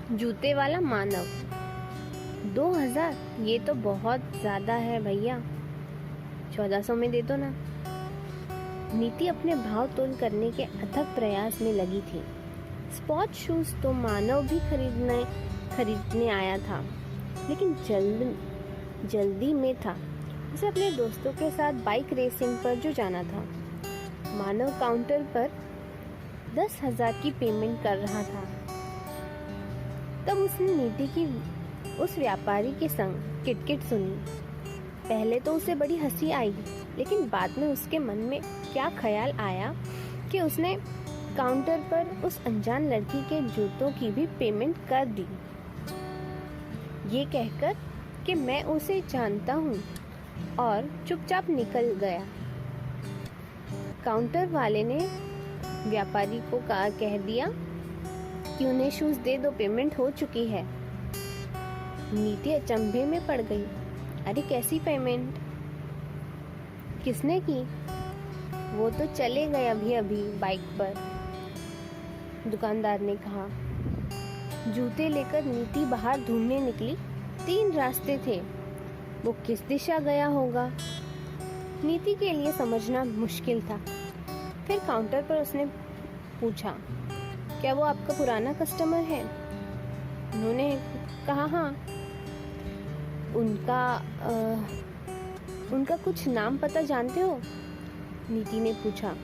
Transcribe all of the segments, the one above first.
जूते वाला मानव। 2000? ये तो बहुत ज़्यादा है भैया, 1400 में दे दो ना। नीति अपने भाव तोल करने के अथक प्रयास में लगी थी। स्पोर्ट शूज तो मानव भी खरीदने आया था, लेकिन जल्दी में था। उसे अपने दोस्तों के साथ बाइक रेसिंग पर जो जाना था। मानव काउंटर पर 10,000 की पेमेंट कर रहा था। तब उसने नीति की उस व्यापारी के संग किटकिट सुनी। पहले तो उसे बड़ी हंसी आई, लेकिन बाद में उसके मन में क्या ख्याल आया कि उसने काउंटर पर उस अनजान लड़की के जूतों की भी पेमेंट कर दी, ये कहकर कि मैं उसे जानता हूँ, और चुपचाप निकल गया। काउंटर वाले ने व्यापारी को कह दिया कि उन्हें शूज दे दो, पेमेंट हो चुकी है। नीति अचंभे में पड़ गई। अरे कैसी पेमेंट? किसने की? वो तो चले गए अभी बाइक पर, दुकानदार ने कहा। जूते लेकर नीति बाहर ढूंढने निकली। 3 रास्ते थे, वो किस दिशा गया होगा, नीति के लिए समझना मुश्किल था। फिर काउंटर पर उसने पूछा, क्या वो आपका पुराना कस्टमर है? उन्होंने कहा हाँ। उनका कुछ नाम पता जानते हो? नीति ने पूछा।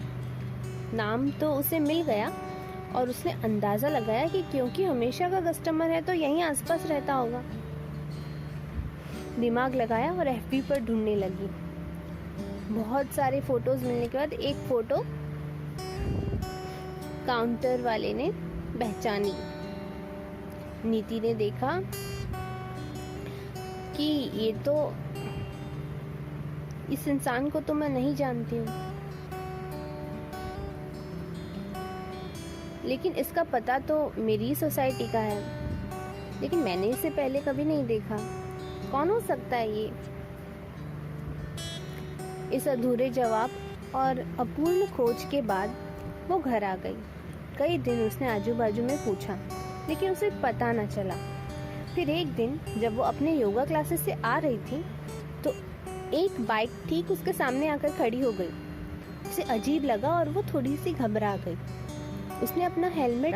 नाम तो उसे मिल गया, और उसने अंदाजा लगाया कि क्योंकि हमेशा का कस्टमर है तो यहीं आसपास रहता होगा। दिमाग लगाया और एफबी पर ढूंढने लगी। बहुत सारे फोटोज मिलने के बाद एक फोटो काउंटर वाले ने पहचानी। नीति ने देखा कि ये तो, इस इंसान को तो मैं नहीं जानती हूँ, लेकिन इसका पता तो मेरी सोसाइटी का है, लेकिन मैंने इसे पहले कभी नहीं देखा। कौन हो सकता है ये? इस अधूरे जवाब और अपूर्ण खोज के बाद वो घर आ गई। कई दिन उसने आजू बाजू में पूछा, लेकिन उसे पता न चला। फिर एक दिन जब वो अपने योगा क्लासेस से आ रही थी, तो एक बाइक ठीक उसके सामने आकर खड़ी हो गई। उसे अजीब लगा और वो थोड़ी सी घबरा गई। उसने अपना हेलमेट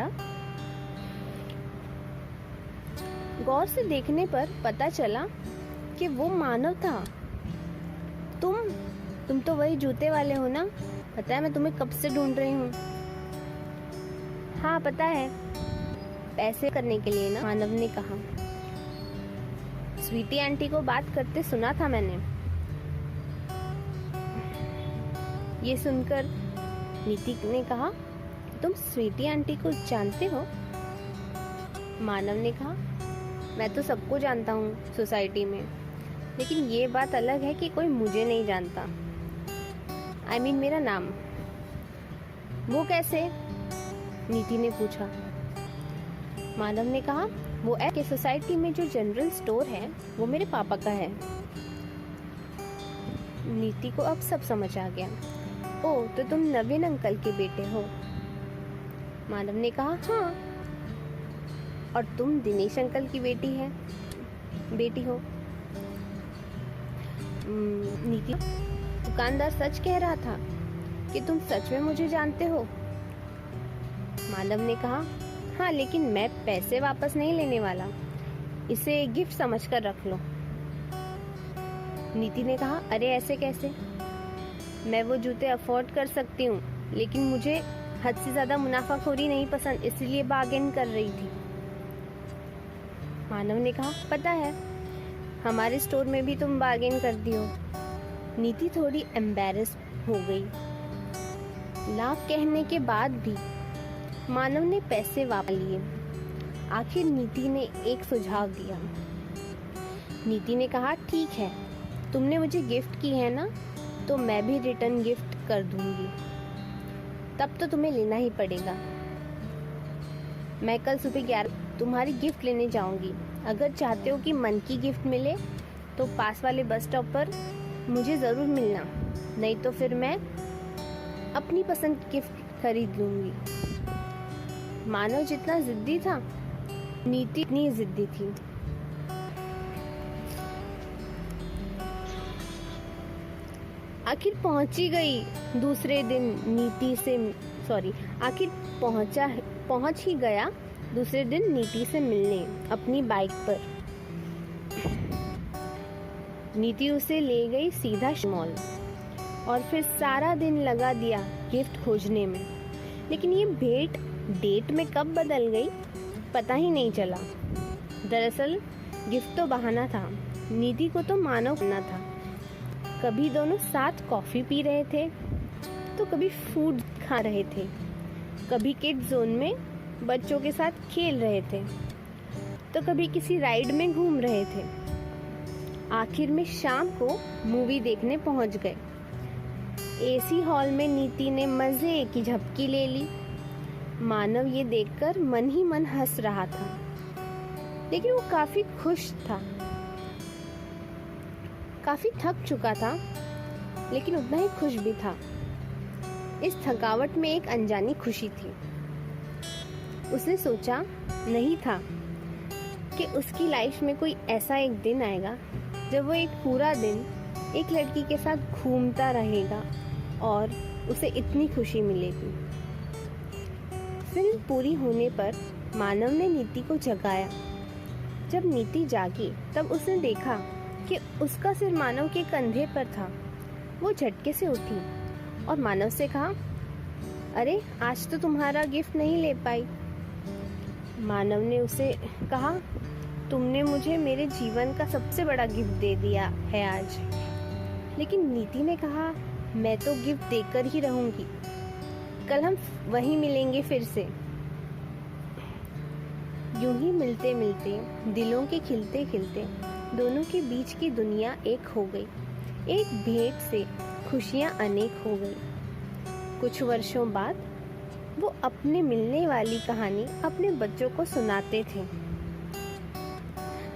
गौर से देखने पर पता चला कि वो मानव था। तुम तो वही जूते वाले हो ना? पता है मैं तुम्हें कब से ढूंढ रही हूँ। हाँ पता है, पैसे करने के लिए ना, मानव ने कहा। स्वीटी आंटी को बात करते सुना था मैंने। ये सुनकर नीति ने कहा, तुम स्वीटी आंटी को जानते हो? मानव ने कहा, मैं तो सबको जानता हूँ सोसाइटी में, लेकिन ये बात अलग है कि कोई मुझे नहीं जानता। I mean, मेरा नाम। वो कैसे? नीति ने पूछा। मानव ने कहा, वो है कि सोसाइटी में जो जनरल स्टोर है वो मेरे पापा का है। नीति को अब सब समझ आ गया। ओह, तो तुम नवीन अंकल के बेटे हो? मानव ने कहा, हाँ। और तुम दिनेश अंकल की बेटी हो? नीति, दुकानदार सच कह रहा था कि तुम सच में मुझे जानते हो? मानव ने कहा, हाँ, लेकिन मैं पैसे वापस नहीं लेने वाला, इसे गिफ्ट समझकर रख लो। नीति ने कहा, अरे ऐसे कैसे? मैं वो जूते अफोर्ड कर सकती हूँ, लेकिन मुझे हद से ज्यादा मुनाफाखोरी नहीं पसंद, इसलिए बार्गेन कर रही थी। मानव ने कहा, पता है, हमारे स्टोर में भी तुम बार्गेन कर दी हो। नीति थोड़ी एम्बैरेस हो गई। लाभ कहने के बाद भी मानव ने पैसे वापस लिए। आखिर नीति ने एक सुझाव दिया। नीति ने कहा, ठीक है, तुमने मुझे गिफ्ट की है ना, तो मैं भी रिटर्न गिफ्ट कर दूंगी। तब तो तुम्हें लेना ही पड़ेगा। मैं कल सुबह 11 तुम्हारी गिफ्ट लेने जाऊंगी। अगर चाहते हो कि मन की गिफ्ट मिले तो पास वाले बस स्टॉप पर मुझे ज़रूर मिलना, नहीं तो फिर मैं अपनी पसंद की गिफ्ट खरीद लूंगी। मानव जितना जिद्दी था नीति इतनी जिद्दी थी। आखिर पहुंची गई दूसरे दिन नीति से आखिर पहुंच ही गया दूसरे दिन नीति से मिलने अपनी बाइक पर। नीति उसे ले गई सीधा मॉल और फिर सारा दिन लगा दिया गिफ्ट खोजने में। लेकिन ये भेंट डेट में कब बदल गई पता ही नहीं चला। दरअसल गिफ्ट तो बहाना था, नीति को तो मानव करना था। कभी दोनों साथ कॉफी पी रहे थे तो कभी फूड खा रहे थे, कभी किड जोन में बच्चों के साथ खेल रहे थे तो कभी किसी राइड में घूम रहे थे। आखिर में शाम को मूवी देखने पहुंच गए। एसी हॉल में नीति ने मजे की झपकी ले ली। मानव ये देखकर मन ही मन हंस रहा था, लेकिन वो काफी खुश था। काफी थक चुका था, लेकिन उतना ही खुश भी था। इस थकावट में एक अनजानी खुशी थी। उसने सोचा नहीं था कि उसकी लाइफ में कोई ऐसा एक दिन आएगा जब वो एक पूरा दिन एक लड़की के साथ घूमता रहेगा और उसे इतनी खुशी मिलेगी। फिल्म पूरी होने पर मानव ने नीति को जगाया। जब नीति जागी तब उसने देखा कि उसका सिर मानव के कंधे पर था। वो झटके से उठी और मानव से कहा, अरे आज तो तुम्हारा गिफ्ट नहीं ले पाई। मानव ने उसे कहा, तुमने मुझे मेरे जीवन का सबसे बड़ा गिफ्ट दे दिया है आज। लेकिन नीति ने कहा, मैं तो गिफ्ट देकर ही रहूंगी, कल हम वहीं मिलेंगे फिर से। यूं ही मिलते मिलते, दिलों के खिलते खिलते दोनों के बीच की दुनिया एक हो गई। एक भेंट से खुशियां अनेक हो गई। कुछ वर्षों बाद वो अपने मिलने वाली कहानी अपने बच्चों को सुनाते थे।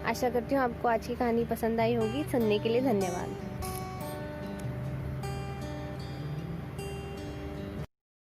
आशा करती हूँ आपको आज की कहानी पसंद आई होगी। सुनने के लिए धन्यवाद।